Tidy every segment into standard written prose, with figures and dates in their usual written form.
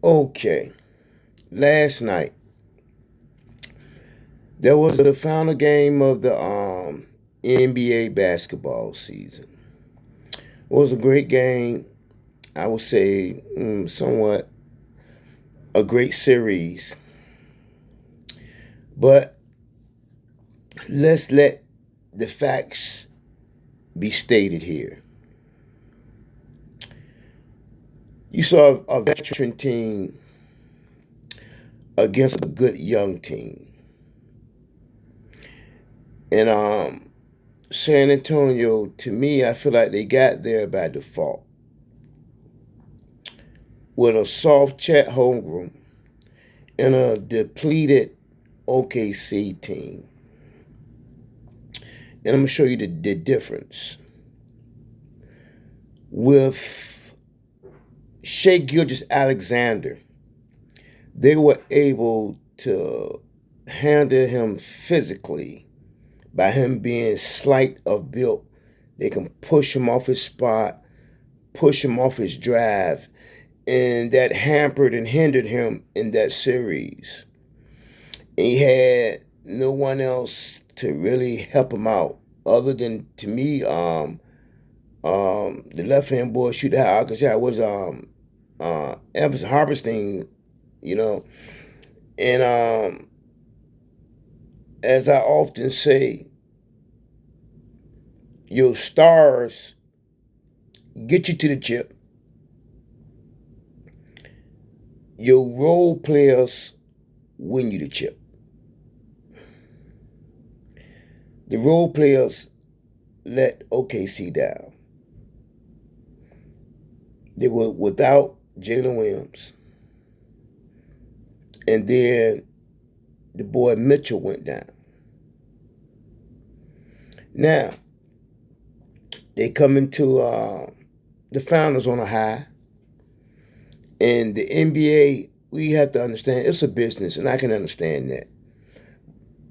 Okay, last night there was the final game of the NBA basketball season. It was a great game. I would say somewhat a great series. But let's let the facts be stated here. You saw a veteran team against a good young team. And San Antonio, to me, I feel like they got there by default with a soft Chet Holmgren and a depleted OKC team. And I'm going to show you the difference. With Shea Gilgeous Alexander, they were able to handle him physically by him being slight of build. They can push him off his spot, push him off his drive, and that hampered and hindered him in that series. And he had no one else to really help him out other than, to me, the left hand boy shooter shot was Evans Harvesting, you know. And as I often say, your stars get you to the chip. Your role players win you the chip. The role players let OKC down. They were without Jalen Williams. And then the boy Mitchell went down. Now, they come into the finals on a high. And the NBA, we have to understand, it's a business, and I can understand that.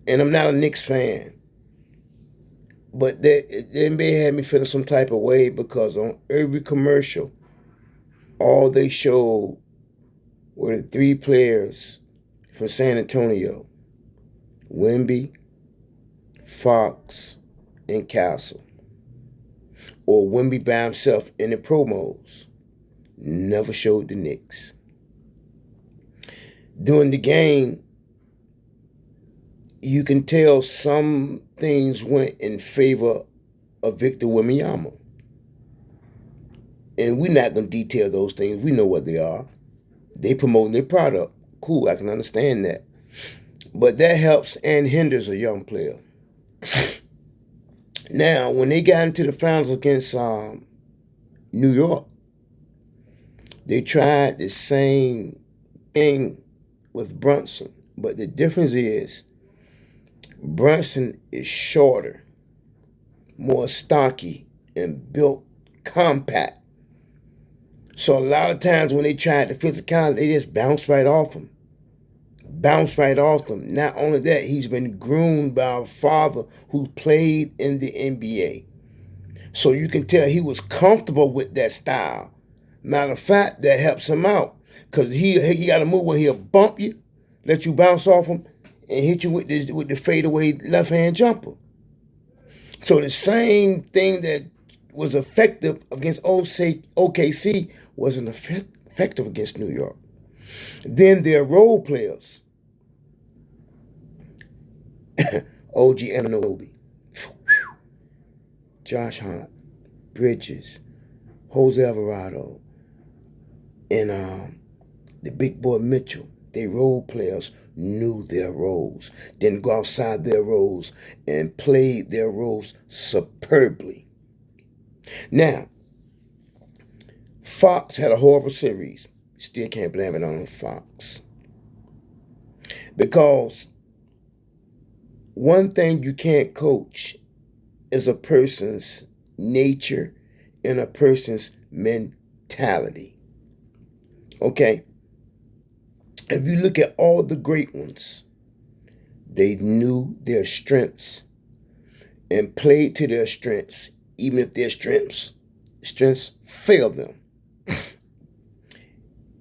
And I'm not a Knicks fan. But the NBA had me feeling some type of way because on every commercial, all they showed were the three players from San Antonio: Wemby, Fox, and Castle. Or Wemby by himself in the promos. Never showed the Knicks. During the game, you can tell some things went in favor of Victor Wembanyama. And we're not going to detail those things. We know what they are. They promoting their product. Cool, I can understand that. But that helps and hinders a young player. Now, when they got into the finals against New York, they tried the same thing with Brunson. But the difference is Brunson is shorter, more stocky, and built compact. So a lot of times when they tried the physicality, they just bounced right off him. Bounced right off him. Not only that, he's been groomed by a father who played in the NBA. So you can tell he was comfortable with that style. Matter of fact, that helps him out. Because he got a move where he'll bump you, let you bounce off him, and hit you with the fadeaway left-hand jumper. So the same thing that was effective against OKC wasn't effective against New York. Then their role players, OG Anunoby, Josh Hart, Bridges, Jose Alvarado, and the big boy Mitchell. They role players knew their roles, didn't go outside their roles, and played their roles superbly. Now, Fox had a horrible series. Still can't blame it on Fox. Because one thing you can't coach is a person's nature and a person's mentality. Okay? If you look at all the great ones, they knew their strengths and played to their strengths, even if their strengths failed them.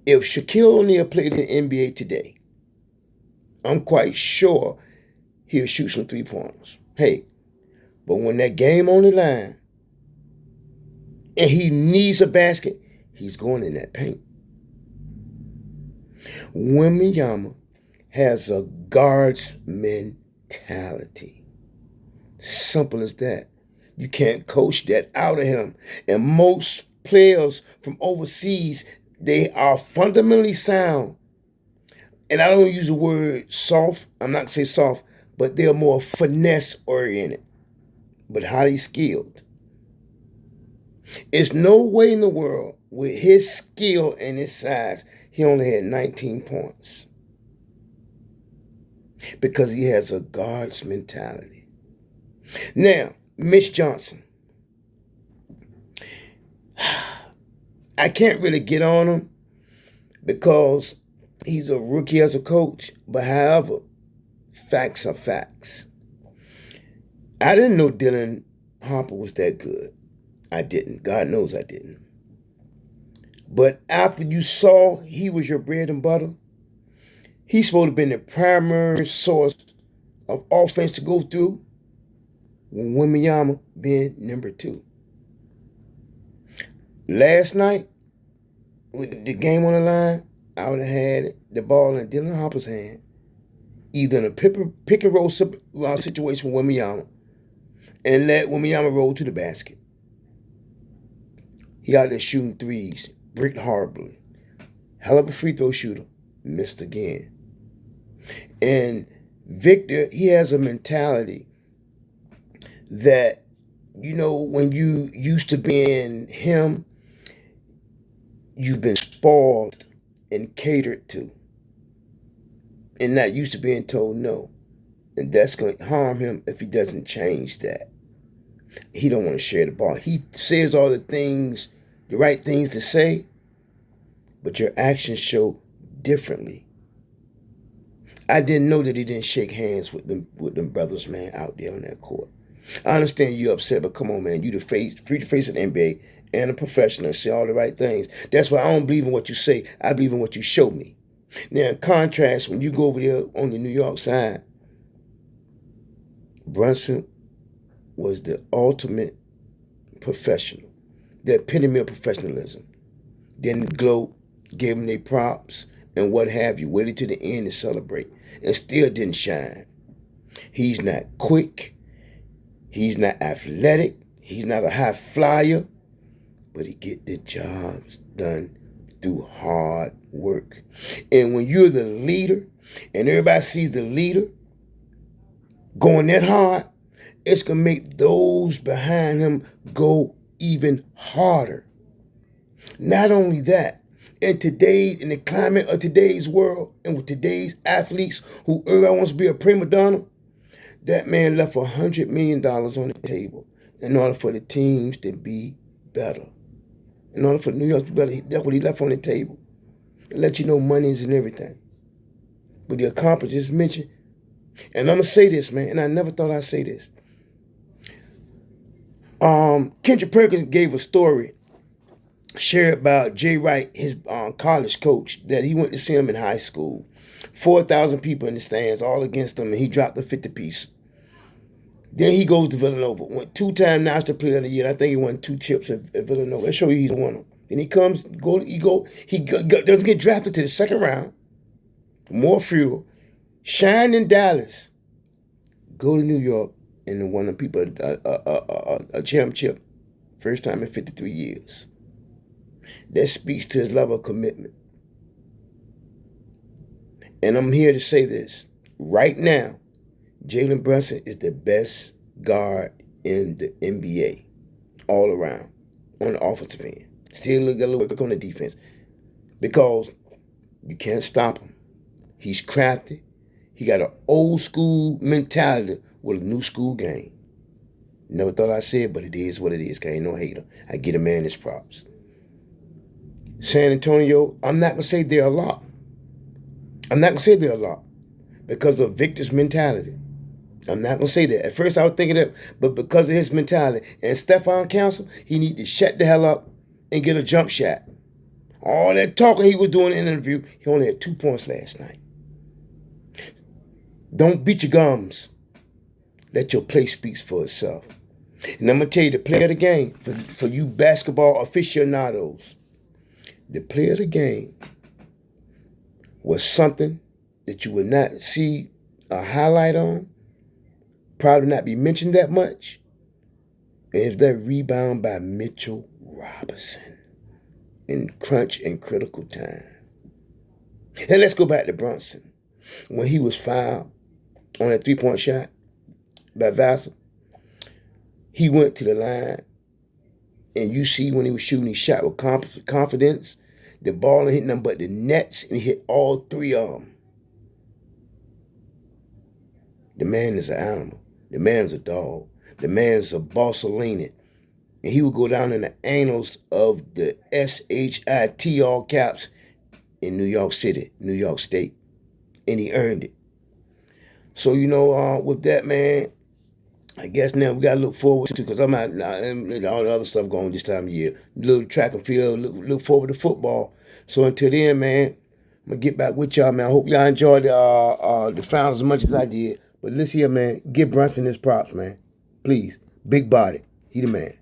If Shaquille O'Neal played in the NBA today, I'm quite sure he'll shoot some three-pointers. Hey, but when that game on the line and he needs a basket, he's going in that paint. Wemby has a guard's mentality. Simple as that. You can't coach that out of him. And most players from overseas, they are fundamentally sound. And I don't use the word soft. I'm not going to say soft, but they're more finesse oriented, but highly skilled. There's no way in the world with his skill and his size, he only had 19 points. Because he has a guard's mentality. Now, Mitch Johnson. I can't really get on him because he's a rookie as a coach. But however, facts are facts. I didn't know Dylan Harper was that good. I didn't. God knows I didn't. But after you saw he was your bread and butter, he's supposed to have been the primary source of offense to go through when Wemby being number 2. Last night, with the game on the line, I would have had the ball in Dylan Harper's hand, either in a pick and roll situation with Wemby and let Wemby roll to the basket. He out there shooting threes, bricked horribly. Hell of a free throw shooter, missed again. And Victor, he has a mentality that, when you used to being him, you've been spoiled and catered to. And not used to being told no. And that's going to harm him if he doesn't change that. He don't want to share the ball. He says all the right things to say, but your actions show differently. I didn't know that he didn't shake hands with them brothers, man, out there on that court. I understand you're upset, but come on, man. You the face of the NBA and a professional and say all the right things. That's why I don't believe in what you say. I believe in what you show me. Now, in contrast, when you go over there on the New York side, Brunson was the ultimate professional, the epitome of professionalism. Didn't gloat, gave them their props and what have you, waited to the end to celebrate, and still didn't shine. He's not quick. He's not athletic. He's not a high flyer, but he get the jobs done through hard work. And when you're the leader and everybody sees the leader going that hard, it's going to make those behind him go even harder. Not only that, in the climate of today's world and with today's athletes who everybody wants to be a prima donna, that man left $100 million on the table in order for the teams to be better. In order for New York to be better, that's what he left on the table. It let you know money is and everything. But the accomplishments mentioned, and I'm going to say this, man, and I never thought I'd say this. Kendrick Perkins gave a story shared about Jay Wright, his college coach, that he went to see him in high school. 4,000 people in the stands, all against him, and he dropped a 50-piece. Then he goes to Villanova, went 2-time National Player of the Year. I think he won 2 chips at Villanova. Let's show you he's won them. Then he doesn't get drafted to the second round. More fuel. Shine in Dallas. Go to New York and then won the people a championship. First time in 53 years. That speaks to his level of commitment. And I'm here to say this. Right now, Jalen Brunson is the best guard in the NBA all around on the offensive end. Still got a little work on the defense because you can't stop him. He's crafty. He got an old school mentality with a new school game. Never thought I'd say it, but it is what it is. I ain't no hater. I get a man his props. San Antonio, I'm not going to say they're a lot. Because of Victor's mentality. I'm not going to say that. At first I was thinking that, but because of his mentality and Stephon Counsell, he need to shut the hell up and get a jump shot. All that talking he was doing in the interview, he only had 2 points last night. Don't beat your gums. Let your play speak for itself. And I'm going to tell you, the player of the game, for you basketball aficionados, the player of the game was something that you would not see a highlight on, probably not be mentioned that much, and it's that rebound by Mitchell Robinson in crunch and critical time. Now let's go back to Brunson. When he was fouled on that 3-point shot by Vassell, he went to the line, and you see when he was shooting, he shot with confidence. The ball didn't hit nothing but the nets, and he hit all 3 of them. The man is an animal. The man's a dog. The man's a Barcelona. And he would go down in the annals of the SHIT, all caps, in New York City, New York State. And he earned it. So, with that, man, I guess now we got to look forward to, because I'm not, all the other stuff going this time of year. Little track and field, look forward to football. So until then, man, I'm going to get back with y'all, man. I hope y'all enjoyed the finals as much as I did. But listen here, man, give Brunson his props, man. Please. Big body. He the man.